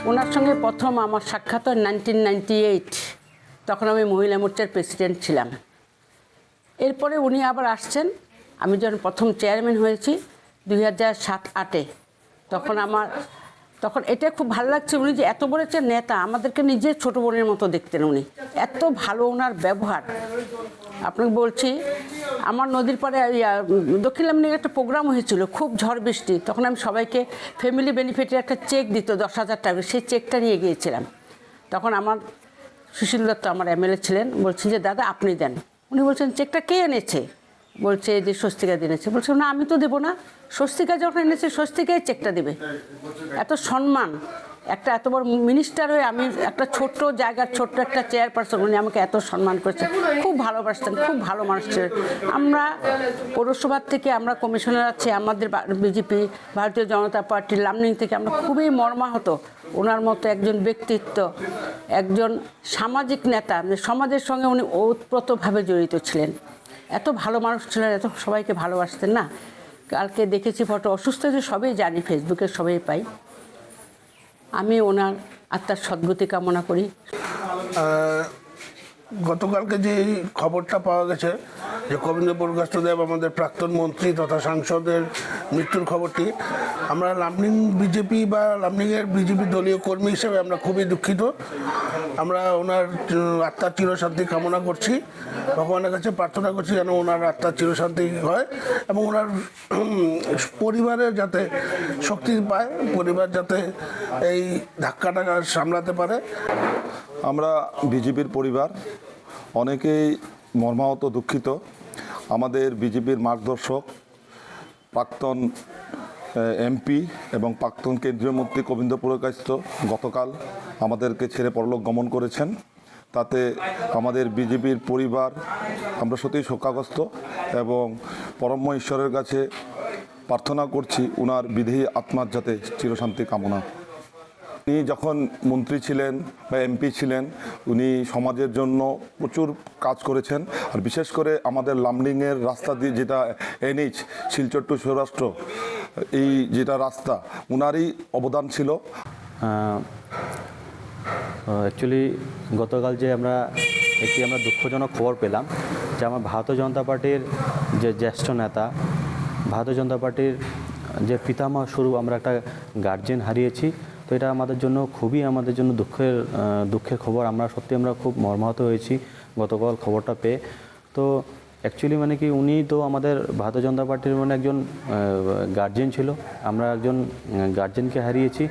ওনার সঙ্গে প্রথম আমার সাক্ষাৎ হয় 1998, তখন আমি মহিলা মোর্চার প্রেসিডেন্ট ছিলাম। এরপরে উনি আবার আসছেন, আমি যখন প্রথম চেয়ারম্যান হয়েছি 2007-08-এ, তখন এটা খুব ভালো লাগছে, উনি যে এত বড় একটা নেতা, আমাদেরকে নিজের ছোট বোনের মতো দেখতেন উনি, এত ভালো ওনার ব্যবহার। আপনাকে বলছি, আমার নদীর পাড়ে দক্ষিণ লামডিং একটা প্রোগ্রাম হয়েছিল, খুব ঝড় বৃষ্টি, তখন আমি সবাইকে ফ্যামিলি বেনিফিটের একটা চেক দিত 10,000 টাকা, সেই চেকটা নিয়ে গিয়েছিলাম। তখন আমার সুশীল দত্ত আমার এমএলএ ছিলেন, বলছেন যে দাদা আপনি দেন। উনি বলছেন চেকটা কে এনেছে? বলছে যে স্বস্তিকা এনেছে। বলছে না আমি তো দেবো না, স্বস্তিকা যখন এনেছে স্বস্তিকাই চেকটা দেবে। এত সম্মান, একটা এত বড় মিনিস্টার হয়ে আমি একটা ছোট্ট জায়গার ছোট্ট একটা চেয়ারপারসন, উনি আমাকে এত সম্মান করেছেন, খুব ভালোবাসতেন, খুব ভালো মানুষ ছিলেন। আমরা পৌরসভার থেকে আমরা কমিশনার আছি, আমাদের বিজেপি ভারতীয় জনতা পার্টির লামডিং থেকে আমরা খুবই মর্মাহত। ওনার মতো একজন ব্যক্তিত্ব, একজন সামাজিক নেতা, সমাজের সঙ্গে উনি ওতপ্রোতভাবে জড়িত ছিলেন, এত ভালো মানুষ ছিলেন, এত সবাইকে ভালোবাসতেন না। কালকে দেখেছি ফটো, অসুস্থ যে সবাই জানি, ফেসবুকে সবাই পাই। আমি ওনার আত্মার সদ্গতি কামনা করি। গতকালকে যে খবরটা পাওয়া গেছে যে কবীন্দ্র বরগাস্তদেব আমাদের প্রাক্তন মন্ত্রী তথা সাংসদের মৃত্যুর খবরটি, আমরা লামডিং বিজেপি বা লামডিংয়ের বিজেপি দলীয় কর্মী হিসেবে আমরা খুবই দুঃখিত। আমরা ওনার আত্মার চিরশান্তি কামনা করছি, ভগবানের কাছে প্রার্থনা করছি যেন ওনার আত্মার চিরশান্তি হয় এবং ওনার পরিবারের যাতে শক্তি পায়, পরিবার যাতে এই ধাক্কাটা সামলাতে পারে। আমরা বিজেপির পরিবার অনেকেই মর্মাহত, দুঃখিত। আমাদের বিজেপির মার্গদর্শক প্রাক্তন এমপি এবং প্রাক্তন কেন্দ্রীয় মন্ত্রী কবীন্দ্র পুরকায়স্থ গতকাল আমাদেরকে ছেড়ে পরলোক গমন করেছেন। তাতে আমাদের বিজেপির পরিবার আমরা সত্যিই শোকাগ্রস্ত এবং পরম ঈশ্বরের কাছে প্রার্থনা করছি ওনার বিদেহী আত্মার যাতে চিরশান্তি কামনা। উনি যখন মন্ত্রী ছিলেন বা এমপি ছিলেন, উনি সমাজের জন্য প্রচুর কাজ করেছেন। আর বিশেষ করে আমাদের লামডিংয়ের রাস্তা দিয়ে যেটা NH শিলচর টু সৌরাষ্ট্র, এই যেটা রাস্তা, ওনারই অবদান ছিল। অ্যাকচুয়ালি গতকাল যে আমরা দুঃখজনক খবর পেলাম যে আমার ভারতীয় জনতা পার্টির যে জ্যেষ্ঠ নেতা, ভারতীয় জনতা পার্টির যে পিতামহ স্বরূপ আমরা একটা গার্জেন হারিয়েছি। তো এটা আমাদের জন্য দুঃখের খবর। আমরা খুব মর্মাহত হয়েছি গতকাল খবরটা পেয়ে। তো অ্যাকচুয়ালি মানে কি, উনি তো আমাদের ভারতীয় জনতা পার্টির একজন গার্জেন ছিল। আমরা একজন গার্জেনকে হারিয়েছি।